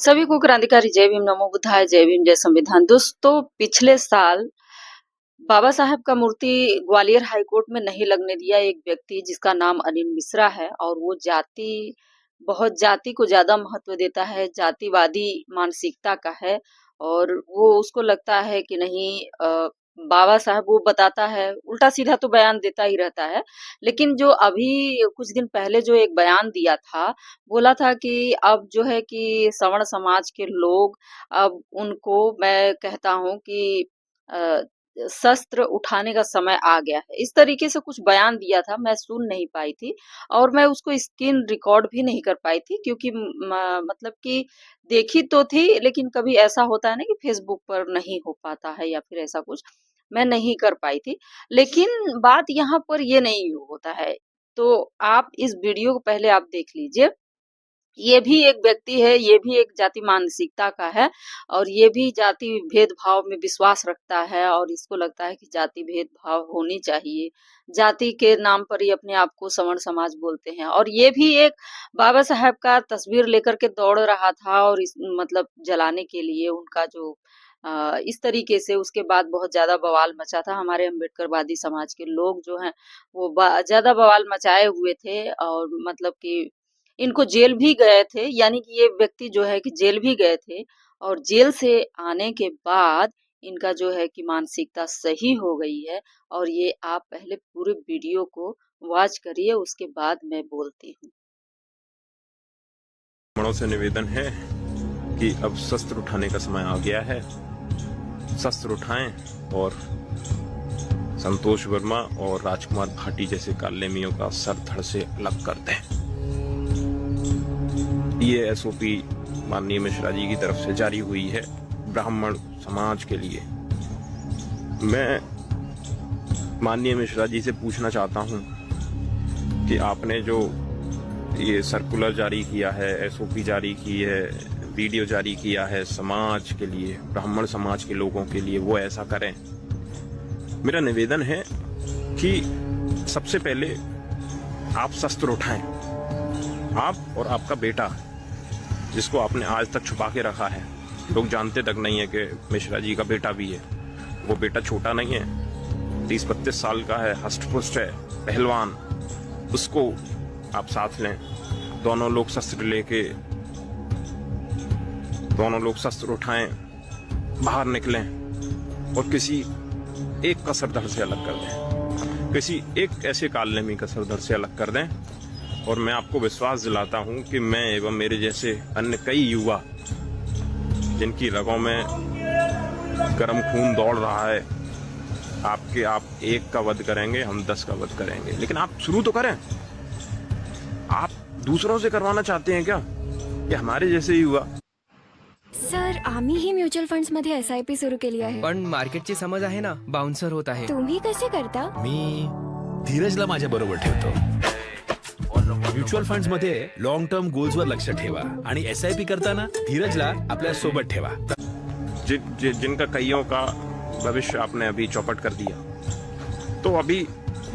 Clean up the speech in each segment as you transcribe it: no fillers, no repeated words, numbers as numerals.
सभी को क्रांतिकारी जय भीम, नमो बुद्धाय, जय भीम, जय संविधान। दोस्तों, पिछले साल बाबा साहब का मूर्ति ग्वालियर हाई कोर्ट में नहीं लगने दिया एक व्यक्ति जिसका नाम अनिल मिश्रा है और वो बहुत जाति को ज़्यादा महत्व देता है, जातिवादी मानसिकता का है और वो उसको लगता है कि नहीं बाबा साहब वो बताता है, उल्टा-सीधा तो बयान देता ही रहता है। लेकिन जो अभी कुछ दिन पहले जो एक बयान दिया था, बोला था कि अब जो है कि सवर्ण समाज के लोग अब उनको मैं कहता हूँ कि अ, शस्त्र उठाने का समय आ गया है। इस तरीके से कुछ बयान दिया था, मैं सुन नहीं पाई थी और मैं उसको स्क्रीन रिकॉर्ड भी नहीं कर पाई थी क्योंकि मतलब कि देखी तो थी लेकिन कभी ऐसा होता है ना कि फ़ेसबुक पर नहीं हो पाता है या फिर ऐसा कुछ, मैं नहीं कर पाई थी। लेकिन बात यहाँ पर ये नहीं होता है, तो आप इस वीडियो को पहले आप देख लीजिए। ये भी एक व्यक्ति है, ये भी एक जाति मानसिकता का है और ये भी जाति भेदभाव में विश्वास रखता है और इसको लगता है कि जाति भेदभाव होनी चाहिए। जाति के नाम पर ही अपने आप को सवर्ण समाज बोलते हैं और ये भी एक बाबा साहब का तस्वीर लेकर के दौड़ रहा था और इस मतलब जलाने के लिए उनका जो इस तरीके से उसके बाद बहुत ज़्यादा बवाल मचा था। हमारे अम्बेडकरवादी समाज के लोग जो हैं, वो ज़्यादा बवाल मचाए हुए थे और मतलब कि इनको जेल भी गए थे, यानी कि ये व्यक्ति जो है कि जेल भी गए थे और जेल से आने के बाद इनका जो है कि मानसिकता सही हो गई है और ये आप पहले पूरे वीडियो को वॉच करिए, उसके बाद मैं बोलती हूँ। बड़ों से निवेदन है कि अब शस्त्र उठाने का समय आ गया है। शस्त्र उठाएं और संतोष वर्मा और राजकुमार भाटी जैसे कालेमियों का सर धड़ से अलग कर दें। ये एसओपी माननीय मिश्रा जी की तरफ से जारी हुई है ब्राह्मण समाज के लिए। मैं माननीय मिश्रा जी से पूछना चाहता हूं कि आपने जो ये सर्कुलर जारी किया है, एसओपी जारी की है, वीडियो जारी किया है समाज के लिए, ब्राह्मण समाज के लोगों के लिए, वो ऐसा करें। मेरा निवेदन है कि सबसे पहले आप शस्त्र उठाएं। आप और आपका बेटा, जिसको आपने आज तक छुपा के रखा है, लोग जानते तक नहीं है कि मिश्रा जी का बेटा भी है। वो बेटा छोटा नहीं है, 30-32 साल का है, हष्ट-पुष्ट है, पहलवान। उसको आप साथ लें। दोनों लोग शस्त्र उठाएं, बाहर निकलें और किसी एक का सरदार से अलग कर दें, किसी एक ऐसे कालेमी का सरदार से अलग कर दें। और मैं आपको विश्वास दिलाता हूं कि मैं एवं मेरे जैसे अन्य कई युवा जिनकी रगों में गर्म खून दौड़ रहा है, आप एक का वध करेंगे, हम 10 का वध करेंगे। लेकिन आप शुरू तो करें। आप दूसरों से करवाना चाहते हैं क्या? कि हमारे जैसे युवा? सर, आम्ही ही म्युच्युअल फंड्स मध्ये एसआयपी सुरू केली आहे. पण मार्केटची समज आहे ना, बाउन्सर होत आहे. तुम्ही कसे करता? मी धीरजला माझ्या बरोबर ठेवतो. म्युच्युअल फंड्स मध्ये लॉंग टर्म गोल्स वर लक्ष ठेवा आणि एसआयपी करताना धीरजला आपल्या सोबत ठेवा. जिनका कईयों का भविष्य आपने अभी चौपट कर दिया, तो अभी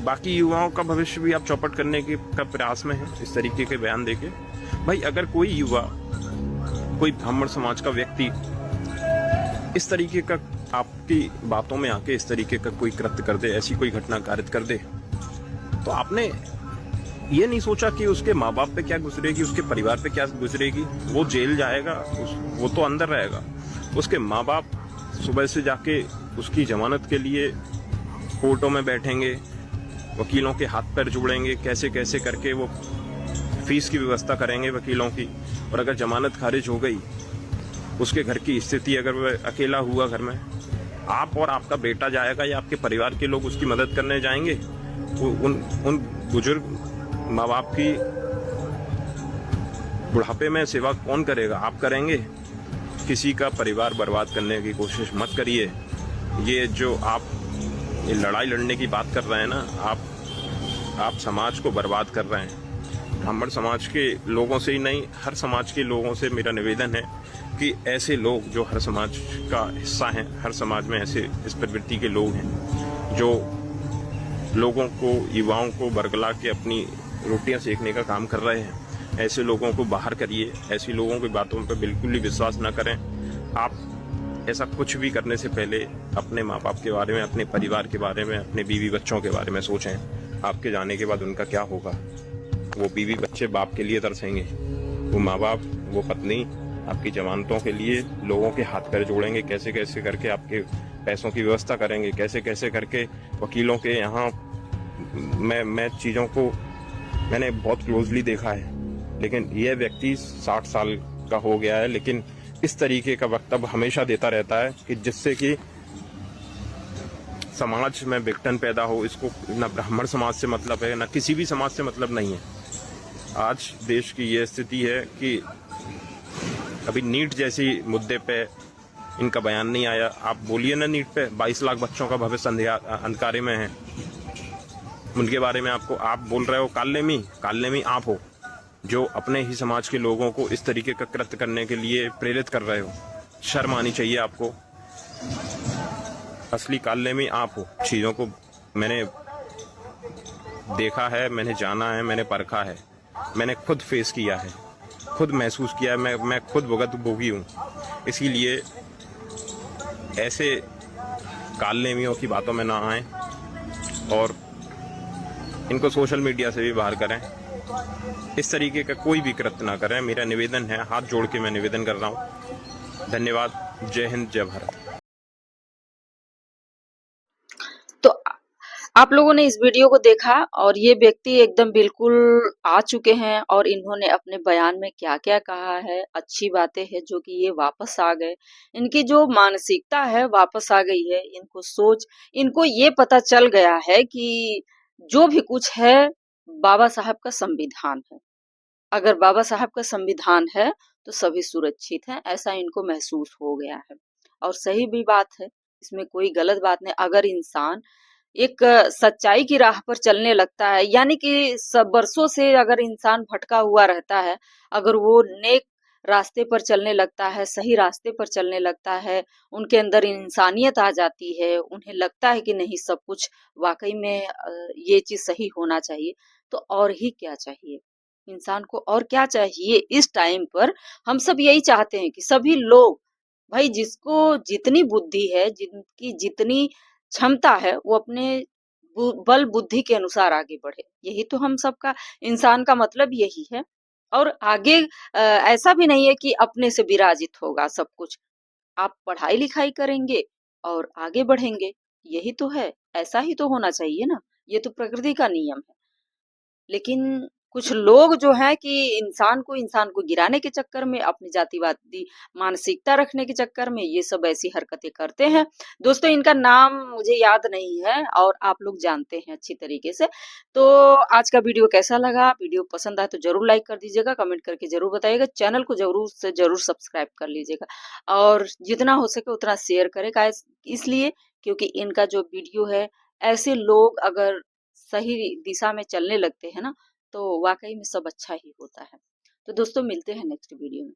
बाकी युवाओं का भविष्य भी आप चौपट करने का प्रयास में है इस तरीके के बयान देके। भाई, अगर कोई युवा, कोई ब्राह्मण समाज का व्यक्ति इस तरीके का आपकी बातों में आके इस तरीके का कोई कृत्य कर दे, ऐसी कोई घटना कारित कर दे, तो आपने ये नहीं सोचा कि उसके माँ बाप पे क्या गुजरेगी, उसके परिवार पे क्या गुजरेगी। वो जेल जाएगा, वो तो अंदर रहेगा। उसके माँ बाप सुबह से जाके उसकी जमानत के लिए कोर्टों में बैठेंगे, वकीलों के हाथ पैर जोड़ेंगे, कैसे कैसे करके वो फीस की व्यवस्था करेंगे वकीलों की। और अगर जमानत खारिज हो गई, उसके घर की स्थिति, अगर वह अकेला हुआ घर में, आप और आपका बेटा जाएगा या आपके परिवार के लोग उसकी मदद करने जाएंगे? उन बुजुर्ग माँ बाप की बुढ़ापे में सेवा कौन करेगा? आप करेंगे? किसी का परिवार बर्बाद करने की कोशिश मत करिए। ये जो आप ये लड़ाई लड़ने की बात कर रहे हैं ना, आप समाज को बर्बाद कर रहे हैं। ब्राह्मण समाज के लोगों से ही नहीं, हर समाज के लोगों से मेरा निवेदन है कि ऐसे लोग जो हर समाज का हिस्सा हैं, हर समाज में ऐसे इस प्रवृत्ति के लोग हैं जो लोगों को, युवाओं को बरगला के अपनी रोटियां सेकने का काम कर रहे हैं, ऐसे लोगों को बाहर करिए, ऐसे लोगों की बातों पर बिल्कुल ही विश्वास न करें। आप ऐसा कुछ भी करने से पहले अपने माँ बाप के बारे में, अपने परिवार के बारे में, अपने बीवी बच्चों के बारे में सोचें। आपके जाने के बाद उनका क्या होगा। वो बीवी बच्चे बाप के लिए तरसेंगे, वो माँ बाप, वो पत्नी आपकी जमानतों के लिए लोगों के हाथ पैर जोड़ेंगे, कैसे कैसे करके आपके पैसों की व्यवस्था करेंगे, कैसे कैसे करके वकीलों के यहाँ। मैं चीज़ों को मैंने बहुत क्लोजली देखा है, लेकिन यह व्यक्ति 60 साल का हो गया है, लेकिन इस तरीके का वक्तव्य हमेशा देता रहता है कि जिससे कि समाज में विघटन पैदा हो। इसको न ब्राह्मण समाज से मतलब है, न किसी भी समाज से मतलब नहीं है। आज देश की ये स्थिति है कि अभी नीट जैसी मुद्दे पे इनका बयान नहीं आया। आप बोलिए ना, नीट पे 22 लाख बच्चों का भविष्य अंधकारे में है, उनके बारे में आप बोल रहे हो कालनेमी आप हो, जो अपने ही समाज के लोगों को इस तरीके का कृत्य करने के लिए प्रेरित कर रहे हो। शर्म आनी चाहिए आपको। असली कालनेमी आप हो। चीज़ों को मैंने देखा है, मैंने जाना है, मैंने परखा है, मैंने खुद फेस किया है, खुद महसूस किया है, मैं खुद भोगी हूँ। इसीलिए ऐसे कालनेमियों की बातों में ना आएं और इनको सोशल मीडिया से भी बाहर करें। इस तरीके का कोई भी कृत्य ना करें, मेरा निवेदन है, हाथ जोड़ के मैं निवेदन कर रहा हूँ। धन्यवाद। जय हिंद, जय भारत। तो आप लोगों ने इस वीडियो को देखा और ये व्यक्ति एकदम बिल्कुल आ चुके हैं और इन्होंने अपने बयान में क्या क्या कहा है। अच्छी बातें हैं जो कि ये वापस आ गए, इनकी जो मानसिकता है वापस आ गई है। इनको ये पता चल गया है कि जो भी कुछ है बाबा साहब का संविधान है। अगर बाबा साहब का संविधान है तो सभी सुरक्षित हैं, ऐसा इनको महसूस हो गया है। और सही भी बात है, इसमें कोई गलत बात नहीं। अगर इंसान एक सच्चाई की राह पर चलने लगता है, यानी कि सब बरसों से अगर इंसान भटका हुआ रहता है, अगर वो नेक रास्ते पर चलने लगता है, सही रास्ते पर चलने लगता है, उनके अंदर इंसानियत आ जाती है, उन्हें लगता है कि नहीं सब कुछ वाकई में ये चीज सही होना चाहिए, तो और ही क्या चाहिए इंसान को। और क्या चाहिए इस टाइम पर। हम सब यही चाहते हैं कि सभी लोग, भाई जिसको जितनी बुद्धि है, जिनकी जितनी क्षमता है, वो अपने बल बुद्धि के अनुसार आगे बढ़े। यही तो हम सबका, इंसान का मतलब यही है। और आगे ऐसा भी नहीं है कि अपने से विराजित होगा सब कुछ। आप पढ़ाई लिखाई करेंगे और आगे बढ़ेंगे, यही तो है। ऐसा ही तो होना चाहिए ना, ये तो प्रकृति का नियम है। लेकिन कुछ लोग जो है कि इंसान को गिराने के चक्कर में, अपनी जातिवादी मानसिकता रखने के चक्कर में ये सब ऐसी हरकतें करते हैं। दोस्तों इनका नाम मुझे याद नहीं है और आप लोग जानते हैं अच्छी तरीके से। तो आज का वीडियो कैसा लगा? वीडियो पसंद आए तो जरूर लाइक कर दीजिएगा, कमेंट करके जरूर बताइएगा, चैनल को जरूर से जरूर सब्सक्राइब कर लीजिएगा और जितना हो सके उतना शेयर करें। गाइस इसलिए क्योंकि इनका जो वीडियो है, ऐसे लोग अगर सही दिशा में चलने लगते हैं ना, तो वाकई में सब अच्छा ही होता है। तो दोस्तों मिलते हैं नेक्स्ट वीडियो में।